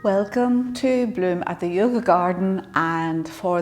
Welcome to Bloom at the Yoga Garden and to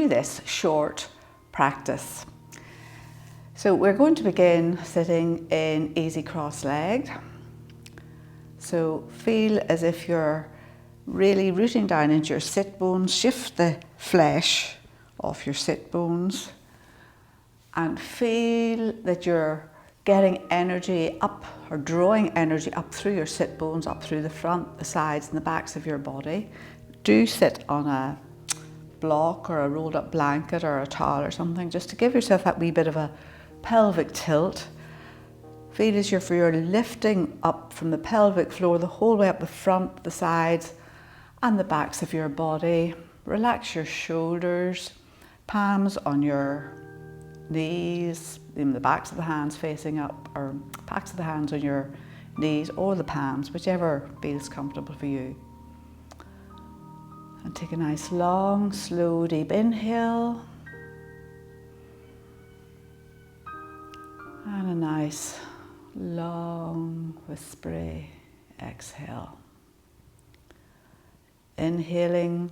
this short practice. So we're going to begin sitting in easy cross-legged. So feel as if you're really rooting down into your sit bones, shift the flesh off your sit bones and feel that you're getting energy up or drawing energy up through your sit bones, up through the front, the sides and the backs of your body. Do sit on a block or a rolled up blanket or a towel or something just to give yourself that wee bit of a pelvic tilt. Feel as if you're lifting up from the pelvic floor the whole way up the front, the sides and the backs of your body. Relax your shoulders, palms on your knees, in the backs of the hands facing up, or backs of the hands on your knees or the palms, whichever feels comfortable for you. And take a nice long, slow, deep inhale. And a nice, long, whispery exhale. Inhaling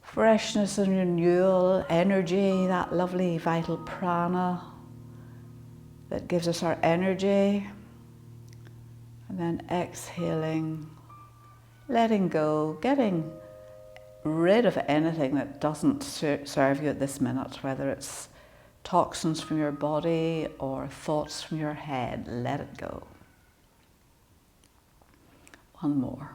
freshness and renewal, energy, that lovely vital prana that gives us our energy. And then exhaling, letting go, getting rid of anything that doesn't serve you at this minute, whether it's toxins from your body or thoughts from your head. Let it go. One more.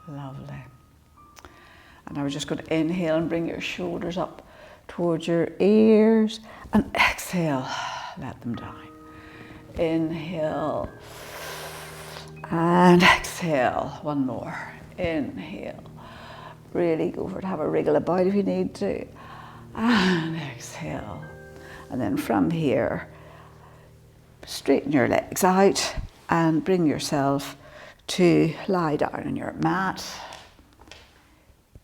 Lovely. And now we're just going to inhale and bring your shoulders up towards your ears and exhale, let them down. Inhale and exhale. One more. Inhale. Really go for it. Have a wriggle about if you need to. And exhale. And then from here, straighten your legs out and bring yourself to lie down on your mat.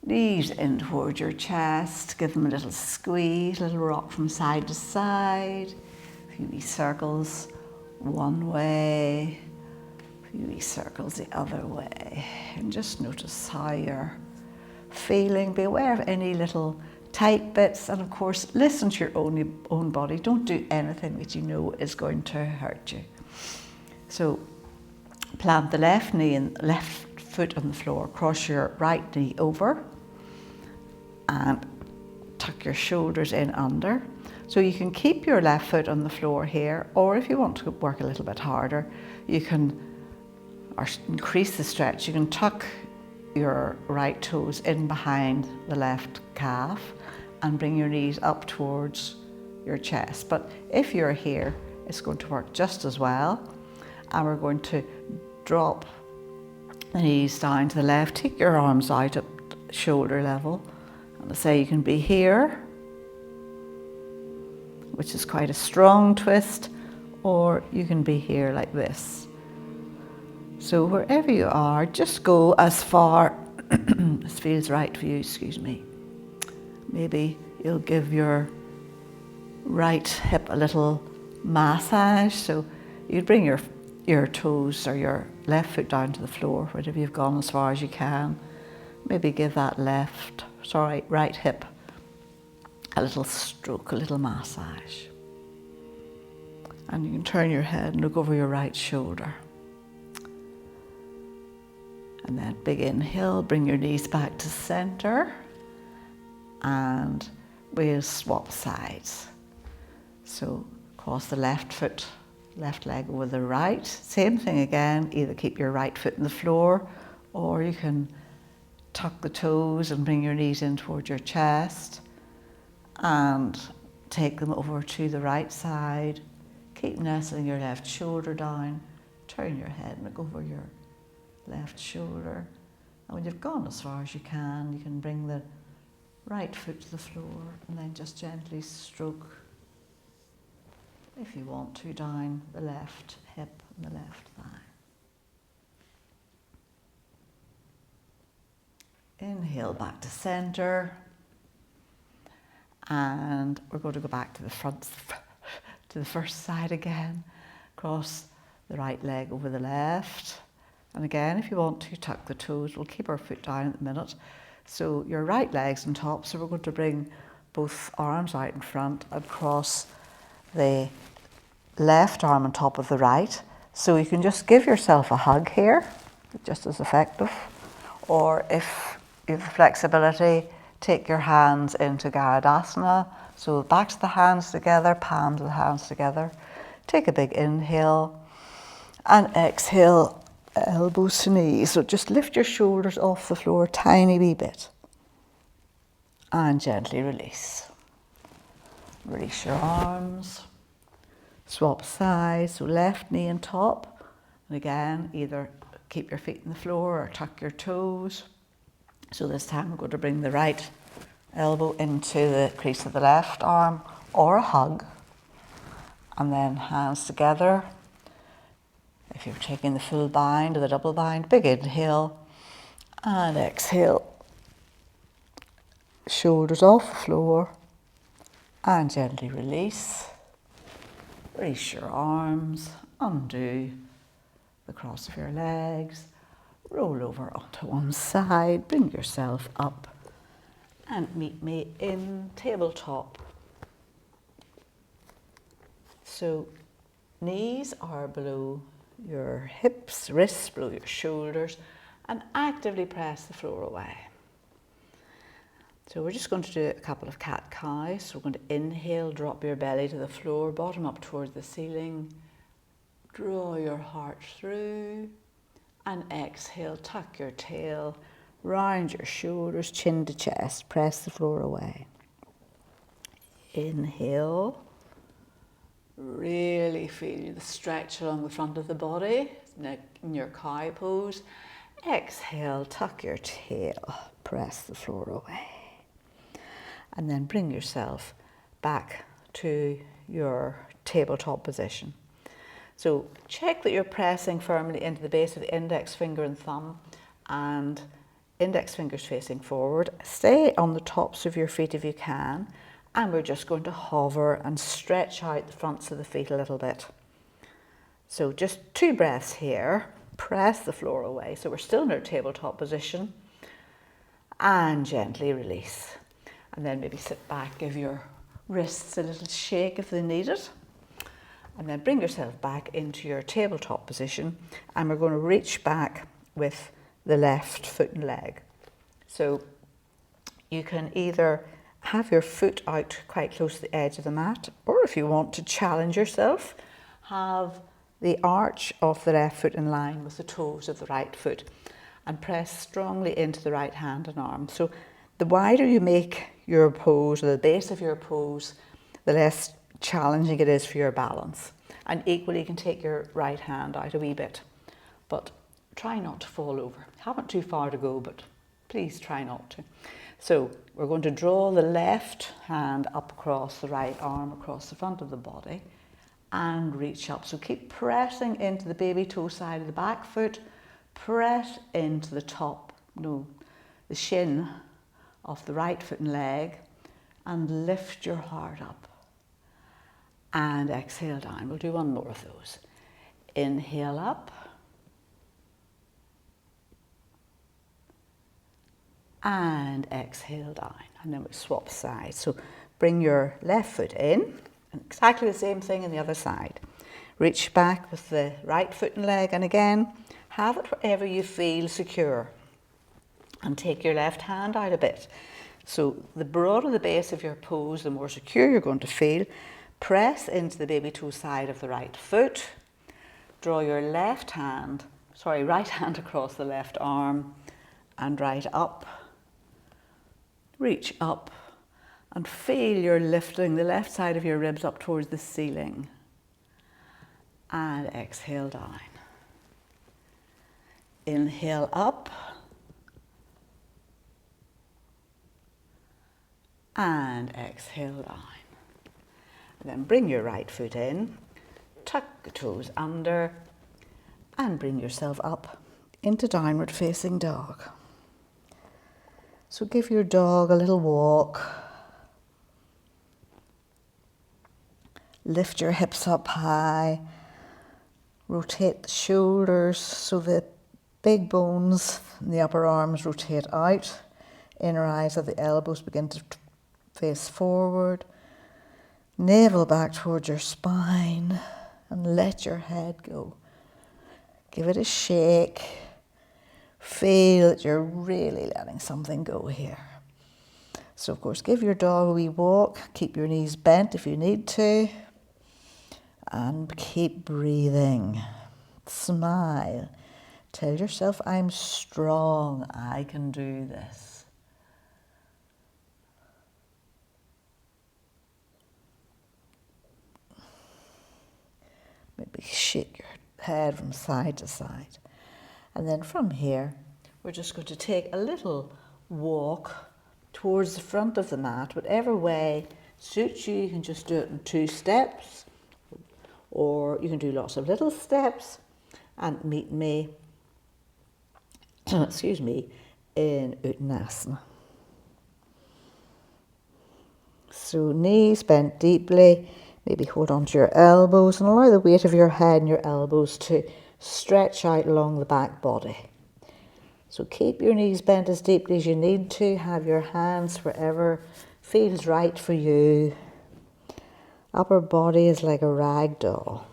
Knees in towards your chest, give them a little squeeze, a little rock from side to side. A few wee circles one way, a few wee circles the other way. And just notice how you're feeling. Be aware of any little tight bits, and of course listen to your own body. Don't do anything that you know is going to hurt you. So plant the left knee and left foot on the floor, cross your right knee over and tuck your shoulders in under. So you can keep your left foot on the floor here, or if you want to work a little bit harder, you can increase the stretch. You can tuck your right toes in behind the left calf and bring your knees up towards your chest. But if you're here, it's going to work just as well. And we're going to drop the knees down to the left, take your arms out at shoulder level. And say you can be here, which is quite a strong twist, or you can be here like this. So wherever you are, just go as far as feels right for you, excuse me. Maybe you'll give your right hip a little massage. So you bring your toes or your left foot down to the floor, wherever you've gone as far as you can. Maybe give that right hip a little stroke, a little massage. And you can turn your head and look over your right shoulder. And then big inhale, bring your knees back to center. And we'll swap sides. So cross the left leg over the right. Same thing again, either keep your right foot in the floor or you can tuck the toes and bring your knees in towards your chest and take them over to the right side. Keep nestling your left shoulder down. Turn your head and look over your left shoulder. And when you've gone as far as you can bring the right foot to the floor and then just gently stroke, if you want to, down the left hip and the left thigh. Inhale back to center And we're going to go back to the front, to the first side again. Cross the right leg over the left. And again, if you want to, tuck the toes. We'll keep our foot down at the minute. So your right leg's on top. So we're going to bring both arms out in front and cross the left arm on top of the right. So you can just give yourself a hug here, just as effective. Or if you have the flexibility, take your hands into asana. So backs of the hands together, palms of the hands together. Take a big inhale and exhale, elbows to knees. So just lift your shoulders off the floor a tiny wee bit and gently release. Release your arms. Swap sides, so left knee on top. And again, either keep your feet on the floor or tuck your toes. So this time we're going to bring the right elbow into the crease of the left arm or a hug. And then hands together. If you're taking the full bind or the double bind, big inhale and exhale. Shoulders off the floor and gently release. Release your arms, undo the cross of your legs, roll over onto one side, bring yourself up and meet me in tabletop. So knees are below your hips, wrists below your shoulders, and actively press the floor away. So we're just going to do a couple of cat-cows. So we're going to inhale, drop your belly to the floor, bottom up towards the ceiling. Draw your heart through. And exhale, tuck your tail, round your shoulders, chin to chest, press the floor away. Inhale. Really feel the stretch along the front of the body in your cow pose. Exhale, tuck your tail, press the floor away. And then bring yourself back to your tabletop position. So check that you're pressing firmly into the base of the index finger and thumb, and index fingers facing forward. Stay on the tops of your feet if you can, and we're just going to hover and stretch out the fronts of the feet a little bit. So just 2 breaths here. Press the floor away. So we're still in our tabletop position, and gently release. And then maybe sit back, give your wrists a little shake if they need it. And then bring yourself back into your tabletop position. And we're going to reach back with the left foot and leg. So you can either have your foot out quite close to the edge of the mat, or if you want to challenge yourself, have the arch of the left foot in line with the toes of the right foot and press strongly into the right hand and arm. So the wider you make your pose, or the base of your pose, the less challenging it is for your balance. And equally, you can take your right hand out a wee bit, but try not to fall over. Haven't too far to go, but please try not to. So we're going to draw the left hand up across the right arm, across the front of the body, and reach up. So keep pressing into the baby toe side of the back foot, press into the top, the shin of the right foot and leg, and lift your heart up. And exhale down. We'll do one more of those. Inhale up. And exhale down. And then we'll swap sides. So bring your left foot in, and exactly the same thing on the other side. Reach back with the right foot and leg, and again, have it wherever you feel secure. And take your left hand out a bit. So the broader the base of your pose, the more secure you're going to feel. Press into the baby toe side of the right foot. Draw your right hand across the left arm and right up. Reach up and feel you're lifting the left side of your ribs up towards the ceiling. And exhale down. Inhale up. And exhale down. And then bring your right foot in, tuck the toes under, and bring yourself up into downward facing dog. So give your dog a little walk. Lift your hips up high. Rotate the shoulders so the big bones in the upper arms rotate out. Inner eyes of the elbows begin to face forward. Navel back towards your spine and let your head go. Give it a shake. Feel that you're really letting something go here. So of course, give your dog a wee walk. Keep your knees bent if you need to. And keep breathing. Smile. Tell yourself, I'm strong. I can do this. Maybe shake your head from side to side. And then from here, we're just going to take a little walk towards the front of the mat. Whatever way suits you, you can just do it in 2 steps. Or you can do lots of little steps and meet me, excuse me, in Uttanasana. So knees bent deeply, maybe hold on to your elbows and allow the weight of your head and your elbows to stretch out along the back body. So keep your knees bent as deeply as you need to, have your hands wherever feels right for you. Upper body is like a rag doll.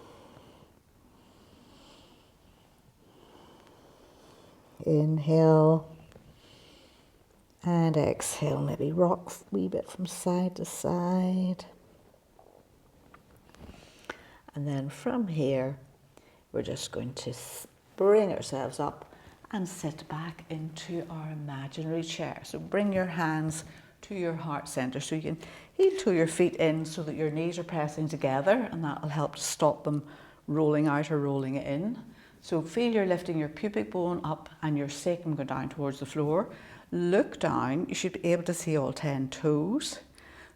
Inhale and exhale. Maybe rock a wee bit from side to side. And then from here, we're just going to bring ourselves up and sit back into our imaginary chair. So bring your hands to your heart center. So you can heel toe your feet in so that your knees are pressing together, and that will help to stop them rolling out or rolling in. So feel you're lifting your pubic bone up and your sacrum go down towards the floor. Look down, you should be able to see all 10 toes.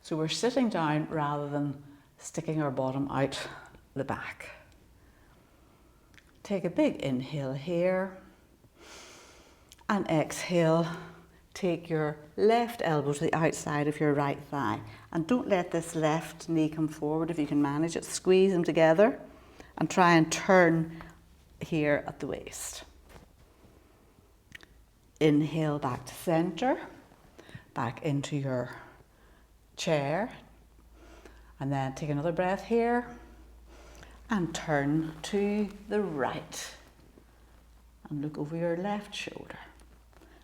So we're sitting down rather than sticking our bottom out the back. Take a big inhale here and exhale. Take your left elbow to the outside of your right thigh and don't let this left knee come forward. If you can manage it, squeeze them together and try and turn here at the waist. Inhale back to center, back into your chair, and then take another breath here and turn to the right and look over your left shoulder.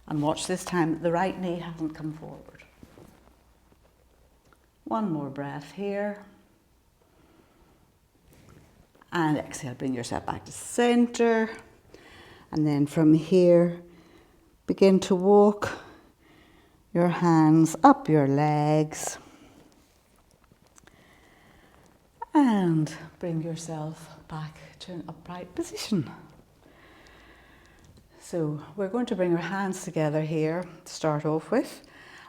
And watch this time, the right knee hasn't come forward. One more breath here. And exhale, bring yourself back to center. And then from here, begin to walk your hands up your legs. And bring yourself back to an upright position. So we're going to bring our hands together here to start off with,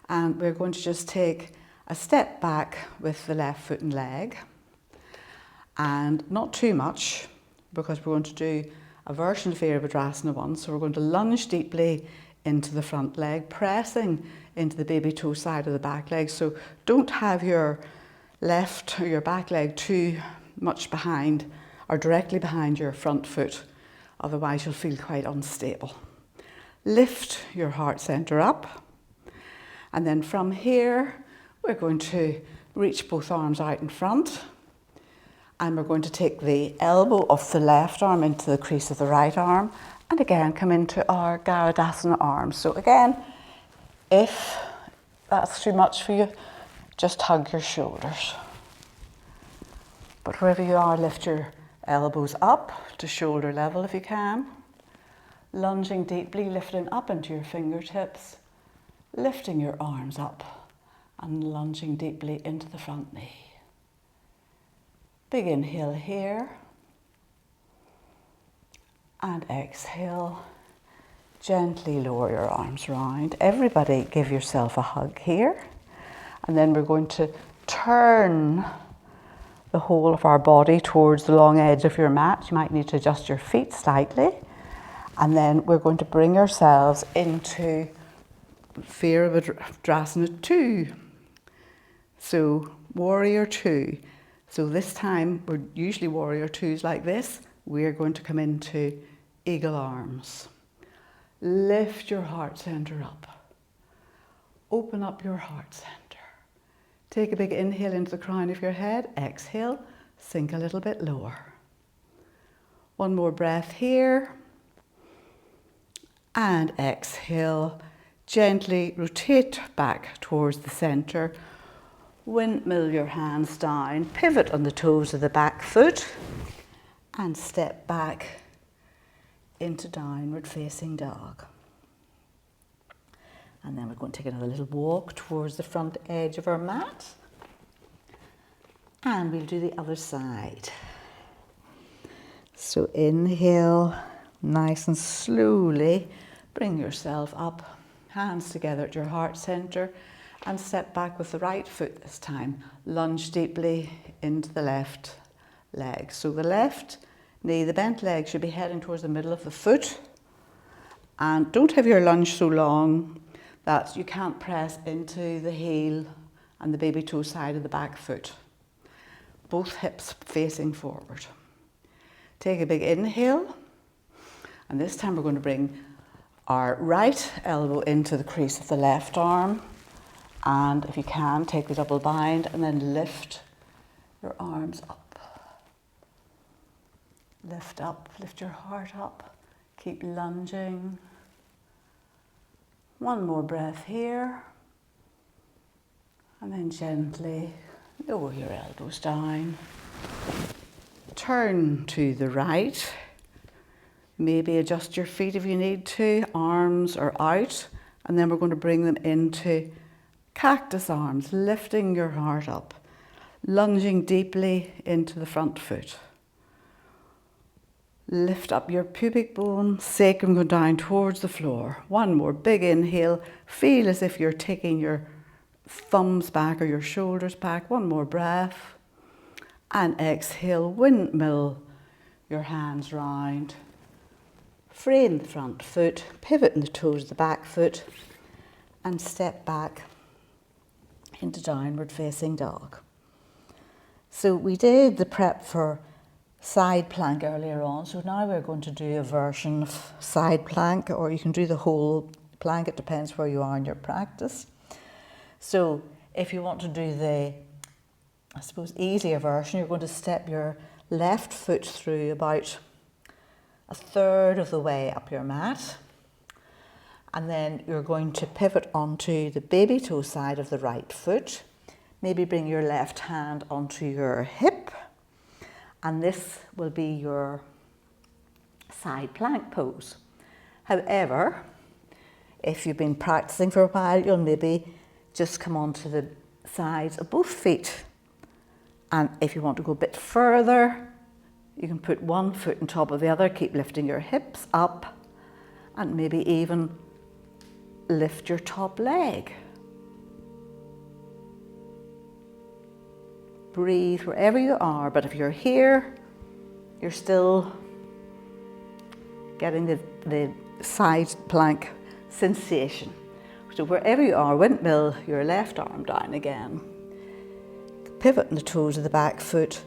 and we're going to just take a step back with the left foot and leg, and not too much because we're going to do a version of Virabhadrasana 1. So we're going to lunge deeply into the front leg, pressing into the baby toe side of the back leg. So don't have your left or your back leg too much behind or directly behind your front foot. Otherwise you'll feel quite unstable. Lift your heart center up. And then from here, we're going to reach both arms out in front. And we're going to take the elbow of the left arm into the crease of the right arm. And again, come into our Garudasana arms. So again, if that's too much for you, just hug your shoulders. But wherever you are, lift your elbows up to shoulder level if you can. Lunging deeply, lifting up into your fingertips. Lifting your arms up and lunging deeply into the front knee. Big inhale here. And exhale. Gently lower your arms round. Everybody give yourself a hug here. And then we're going to turn the whole of our body towards the long edge of your mat. You might need to adjust your feet slightly. And then we're going to bring ourselves into Virabhadrasana 2. So Warrior 2. So this time, we're usually warrior twos like this. We're going to come into eagle arms. Lift your heart center up. Open up your heart center. Take a big inhale into the crown of your head. Exhale, sink a little bit lower. One more breath here. And exhale, gently rotate back towards the center. Windmill your hands down, pivot on the toes of the back foot and step back into downward facing dog. And then we're going to take another little walk towards the front edge of our mat. And we'll do the other side. So inhale, nice and slowly, bring yourself up, hands together at your heart center, and step back with the right foot this time. Lunge deeply into the left leg. So the left knee, the bent leg, should be heading towards the middle of the foot. And don't have your lunge so long that you can't press into the heel and the baby toe side of the back foot. Both hips facing forward. Take a big inhale. And this time we're going to bring our right elbow into the crease of the left arm. And if you can, take the double bind and then lift your arms up. Lift up, lift your heart up. Keep lunging. One more breath here. And then gently lower your elbows down. Turn to the right. Maybe adjust your feet if you need to. Arms are out. And then we're going to bring them into cactus arms, lifting your heart up, lunging deeply into the front foot. Lift up your pubic bone, sacrum go down towards the floor. One more big inhale. Feel as if you're taking your thumbs back or your shoulders back. One more breath. And exhale, windmill your hands round. Frame the front foot, pivot in the toes of the back foot, and step back into downward facing dog. So we did the prep for side plank earlier on, so now we're going to do a version of side plank, or you can do the whole plank, it depends where you are in your practice. So if you want to do the, I suppose, easier version, you're going to step your left foot through about a third of the way up your mat. And then you're going to pivot onto the baby toe side of the right foot. Maybe bring your left hand onto your hip. And this will be your side plank pose. However, if you've been practicing for a while, you'll maybe just come onto the sides of both feet. And if you want to go a bit further, you can put one foot on top of the other, keep lifting your hips up, and maybe even lift your top leg. Breathe wherever you are, but if you're here, you're still getting the side plank sensation. So wherever you are, windmill your left arm down again. Pivot in the toes of the back foot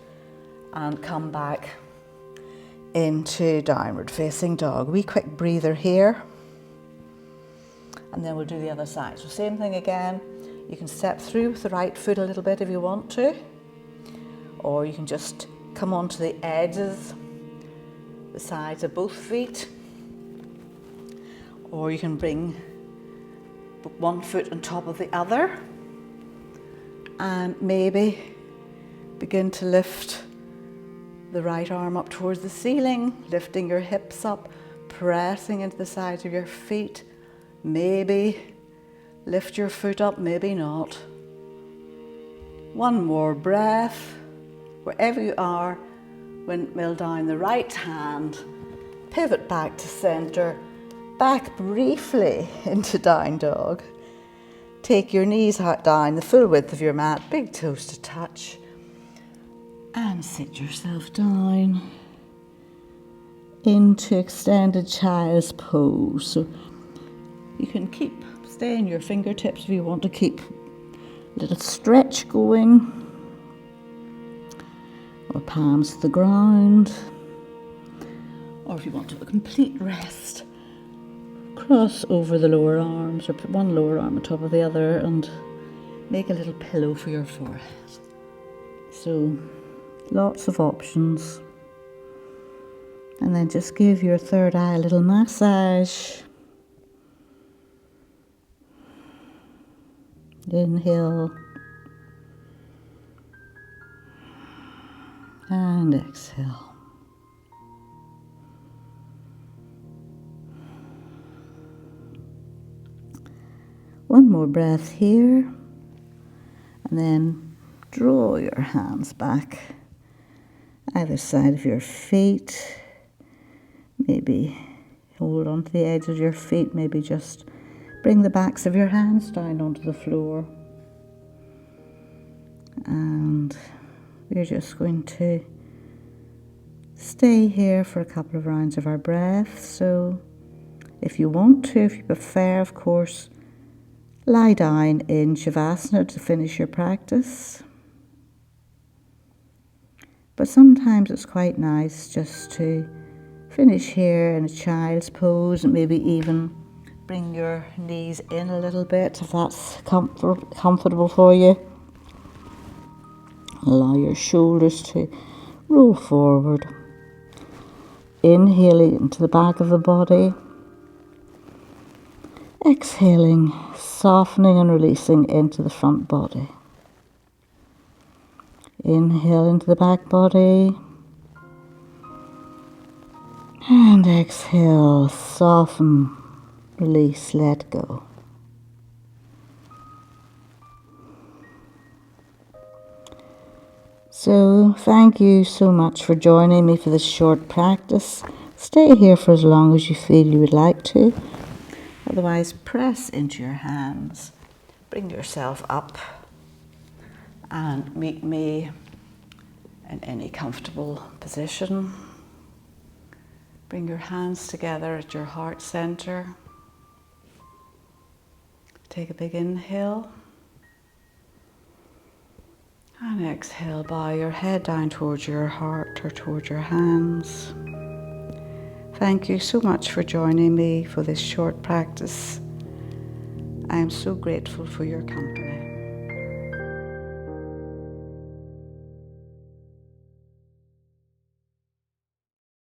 and come back into downward facing dog. Wee quick breather here. And then we'll do the other side. So same thing again. You can step through with the right foot a little bit if you want to. Or you can just come onto the edges, the sides of both feet. Or you can bring one foot on top of the other. And maybe begin to lift the right arm up towards the ceiling, lifting your hips up, pressing into the sides of your feet. Maybe lift your foot up, maybe not. One more breath. Wherever you are, windmill down the right hand, pivot back to center, back briefly into down dog. Take your knees down the full width of your mat, big toes to touch, and sit yourself down into extended child's pose. So you can stay in your fingertips if you want to keep a little stretch going. or palms to the ground. Or if you want to have a complete rest, cross over the lower arms or put one lower arm on top of the other and make a little pillow for your forehead. So lots of options. And then just give your third eye a little massage. Inhale and exhale. One more breath here, and then draw your hands back either side of your feet. Maybe hold onto the edge of your feet, maybe just bring the backs of your hands down onto the floor. And we're just going to stay here for a couple of rounds of our breath. So if you want to, if you prefer, of course, lie down in Shavasana to finish your practice. But sometimes it's quite nice just to finish here in a child's pose and maybe even bring your knees in a little bit if that's comfortable for you. Allow your shoulders to roll forward. Inhaling into the back of the body. Exhaling, softening and releasing into the front body. Inhale into the back body. And exhale, soften, release, let go. So thank you so much for joining me for this short practice. Stay here for as long as you feel you would like to. Otherwise, press into your hands, bring yourself up and meet me in any comfortable position. Bring your hands together at your heart center. Take a big inhale. And exhale, bow your head down towards your heart or towards your hands. Thank you so much for joining me for this short practice. I am so grateful for your company.